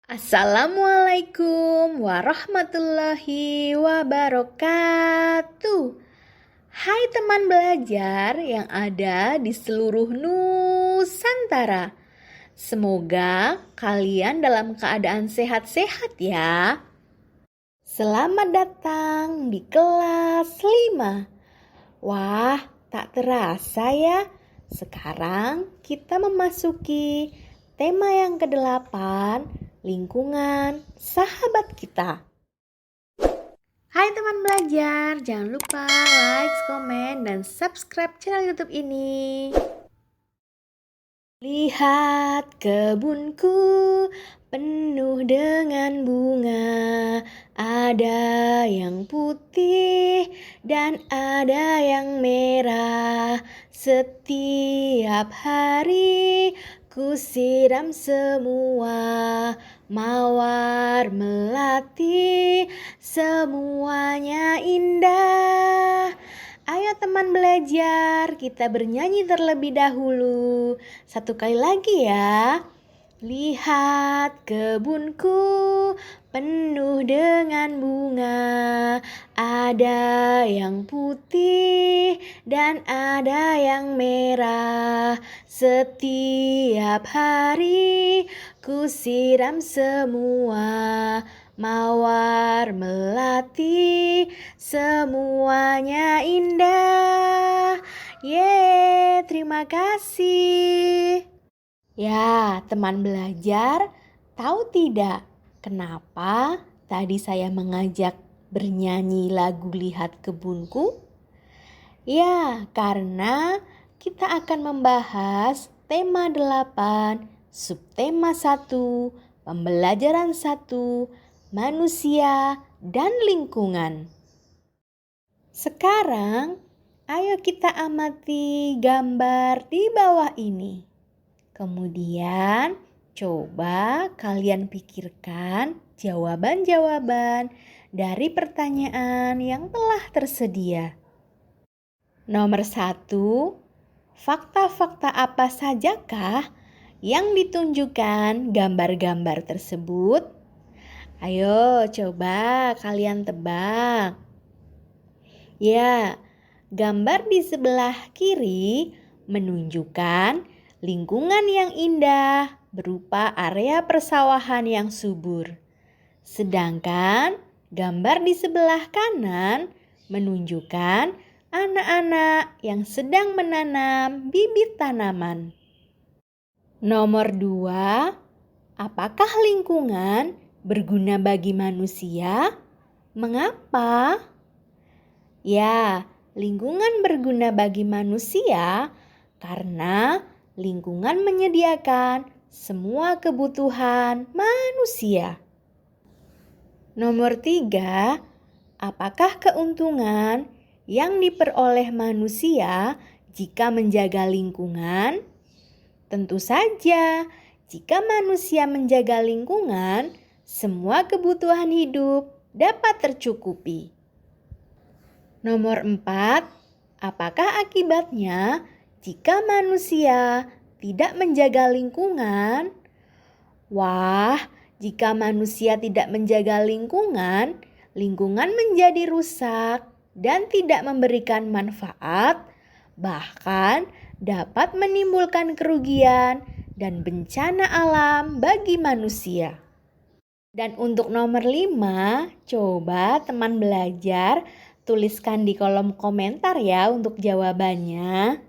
Assalamualaikum warahmatullahi wabarakatuh. Hai teman belajar yang ada di seluruh Nusantara. Semoga kalian dalam keadaan sehat-sehat ya. Selamat datang di kelas 5. Wah, tak terasa ya. Sekarang kita memasuki tema yang ke-8, lingkungan sahabat kita. Hai teman belajar, jangan lupa like, komen, dan subscribe channel YouTube ini. Lihat kebunku penuh dengan bunga, ada yang putih dan ada yang merah. Setiap hari ku siram semua, mawar melati, semuanya indah. Ayo teman belajar, kita bernyanyi terlebih dahulu. Satu kali lagi ya. Lihat kebunku penuh dengan bunga, ada yang putih dan ada yang merah. Setiap hari ku siram semua, mawar melati, semuanya indah. Yeay, terima kasih. Ya, teman belajar, tahu tidak kenapa tadi saya mengajak bernyanyi lagu Lihat Kebunku? Ya, karena kita akan membahas tema 8, subtema 1, pembelajaran 1, manusia dan lingkungan. Sekarang, ayo kita amati gambar di bawah ini. Kemudian, coba kalian pikirkan jawaban-jawaban dari pertanyaan yang telah tersedia. Nomor 1, fakta-fakta apa sajakah yang ditunjukkan gambar-gambar tersebut? Ayo coba kalian tebak. Ya, gambar di sebelah kiri menunjukkan lingkungan yang indah berupa area persawahan yang subur. Sedangkan gambar di sebelah kanan menunjukkan anak-anak yang sedang menanam bibit tanaman. Nomor 2, apakah lingkungan berguna bagi manusia? Mengapa? Ya, lingkungan berguna bagi manusia karena lingkungan menyediakan semua kebutuhan manusia. Nomor 3, apakah keuntungan yang diperoleh manusia jika menjaga lingkungan? Tentu saja, jika manusia menjaga lingkungan, semua kebutuhan hidup dapat tercukupi. Nomor 4, apakah akibatnya jika manusia tidak menjaga lingkungan? Wah, jika manusia tidak menjaga lingkungan, lingkungan menjadi rusak dan tidak memberikan manfaat, bahkan dapat menimbulkan kerugian dan bencana alam bagi manusia. Dan untuk nomor 5, coba teman belajar tuliskan di kolom komentar ya untuk jawabannya.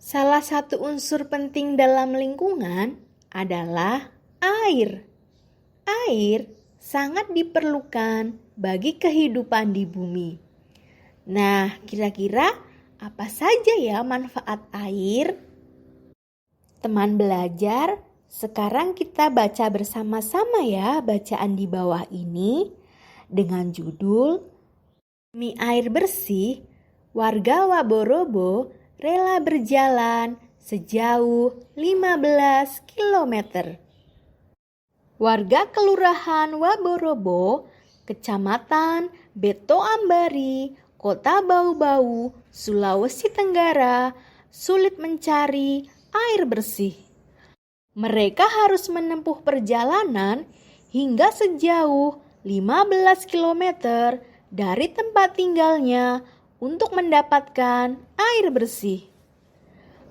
Salah satu unsur penting dalam lingkungan adalah air. Air sangat diperlukan bagi kehidupan di bumi. Nah, kira-kira apa saja ya manfaat air? Teman belajar, sekarang kita baca bersama-sama ya bacaan di bawah ini dengan judul Demi air bersih, warga Waborobo rela berjalan sejauh 15 km. Warga Kelurahan Waborobo, Kecamatan Betoambari, Kota Bau-Bau, Sulawesi Tenggara, sulit mencari air bersih. Mereka harus menempuh perjalanan hingga sejauh 15 kilometer dari tempat tinggalnya untuk mendapatkan air bersih.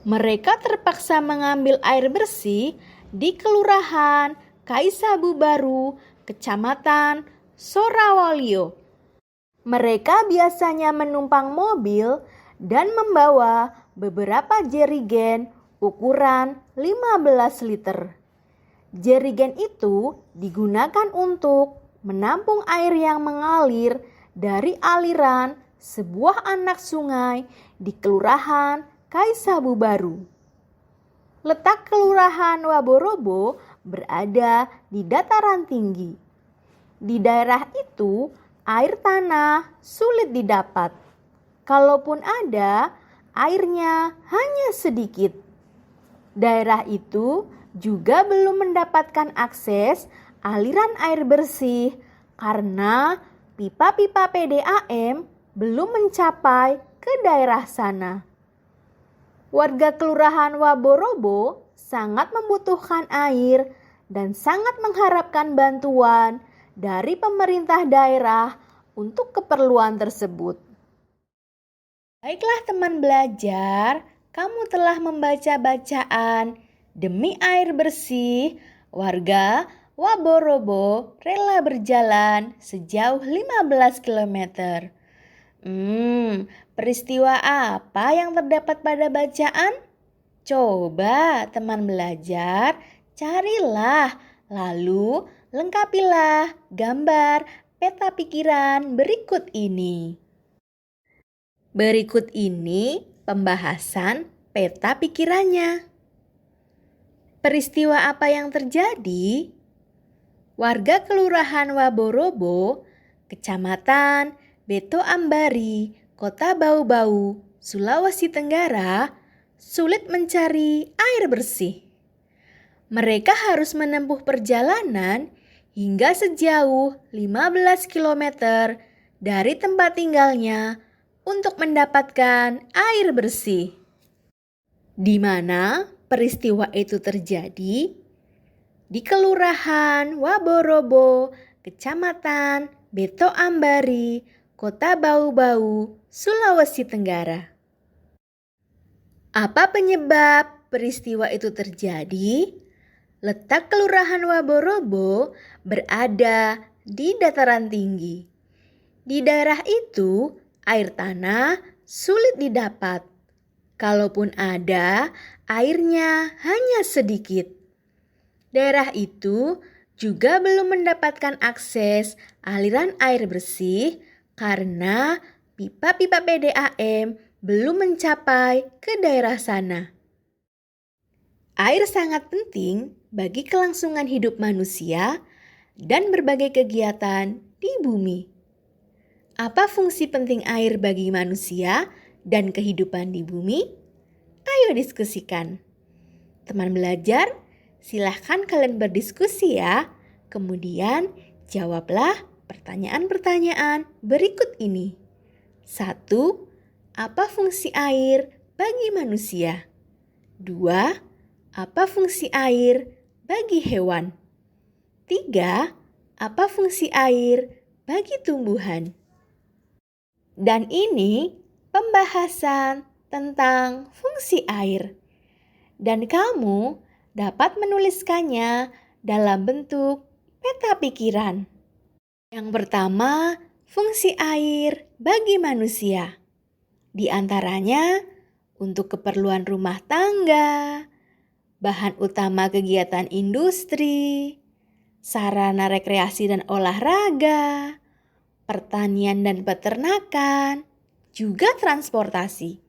Mereka terpaksa mengambil air bersih di Kelurahan Kaisabu Baru, Kecamatan Sorawolio. Mereka biasanya menumpang mobil dan membawa beberapa jerigen ukuran 15 liter. Jerigen itu digunakan untuk menampung air yang mengalir dari aliran sebuah anak sungai di Kelurahan Kaisabu Baru. Letak Kelurahan Waborobo berada di dataran tinggi. Di daerah itu, air tanah sulit didapat. Kalaupun ada, airnya hanya sedikit. Daerah itu juga belum mendapatkan akses aliran air bersih karena pipa-pipa PDAM belum mencapai ke daerah sana. Warga Kelurahan Waborobo sangat membutuhkan air dan sangat mengharapkan bantuan dari pemerintah daerah untuk keperluan tersebut. Baiklah teman belajar, kamu telah membaca bacaan Demi Air Bersih, warga Waborobo rela berjalan sejauh 15 km. Peristiwa apa yang terdapat pada bacaan? Coba teman belajar, carilah, lalu lengkapilah gambar peta pikiran berikut ini. Berikut ini pembahasan peta pikirannya. Peristiwa apa yang terjadi? Warga Kelurahan Waborobo, Kecamatan Beto Ambari, Kota Bau-Bau, Sulawesi Tenggara, sulit mencari air bersih. Mereka harus menempuh perjalanan hingga sejauh 15 km dari tempat tinggalnya untuk mendapatkan air bersih. Di mana peristiwa itu terjadi? Di Kelurahan Waborobo, Kecamatan Beto Ambari, Kota Bau-Bau, Sulawesi Tenggara. Apa penyebab peristiwa itu terjadi? Letak Kelurahan Waborobo berada di dataran tinggi. Di daerah itu, air tanah sulit didapat. Kalaupun ada, airnya hanya sedikit. Daerah itu juga belum mendapatkan akses aliran air bersih karena pipa-pipa PDAM belum mencapai ke daerah sana. Air sangat penting bagi kelangsungan hidup manusia dan berbagai kegiatan di bumi. Apa fungsi penting air bagi manusia dan kehidupan di bumi? Ayo diskusikan. Teman belajar, silahkan kalian berdiskusi ya. Kemudian jawablah pertanyaan-pertanyaan berikut ini. 1. Apa fungsi air bagi manusia? 2. Apa fungsi air bagi hewan? 3. Apa fungsi air bagi tumbuhan? Dan ini pembahasan tentang fungsi air. Dan kamu dapat menuliskannya dalam bentuk peta pikiran. Yang pertama, fungsi air bagi manusia. Di antaranya untuk keperluan rumah tangga, bahan utama kegiatan industri, sarana rekreasi dan olahraga, pertanian dan peternakan, juga transportasi.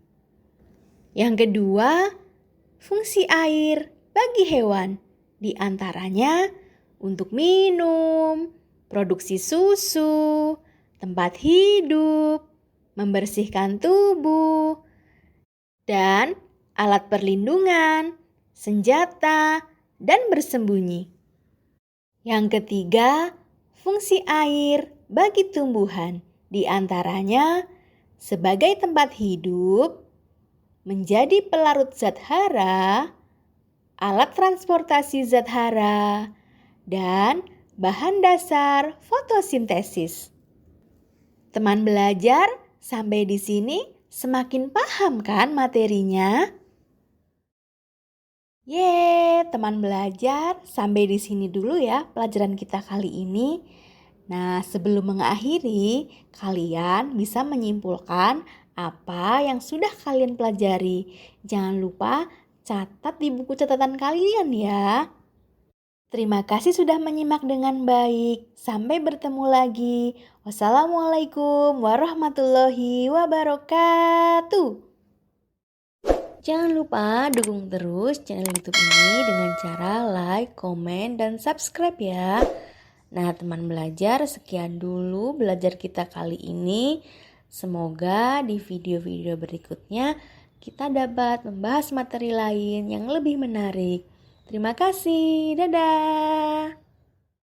Yang kedua, fungsi air bagi hewan, di antaranya untuk minum, produksi susu, tempat hidup, membersihkan tubuh, dan alat perlindungan, senjata, dan bersembunyi. Yang ketiga, fungsi air bagi tumbuhan, di antaranya sebagai tempat hidup, menjadi pelarut zat hara, alat transportasi zat hara, dan bahan dasar fotosintesis. Teman belajar, sampai di sini semakin paham kan materinya? Teman belajar, sampai di sini dulu ya pelajaran kita kali ini. Nah, sebelum mengakhiri, kalian bisa menyimpulkan apa yang sudah kalian pelajari. Jangan lupa catat di buku catatan kalian ya. Terima kasih sudah menyimak dengan baik. Sampai bertemu lagi. Wassalamualaikum warahmatullahi wabarakatuh. Jangan lupa dukung terus channel YouTube ini dengan cara like, komen, dan subscribe ya. Nah, teman belajar, sekian dulu belajar kita kali ini. Semoga di video-video berikutnya kita dapat membahas materi lain yang lebih menarik. Terima kasih. Dadah.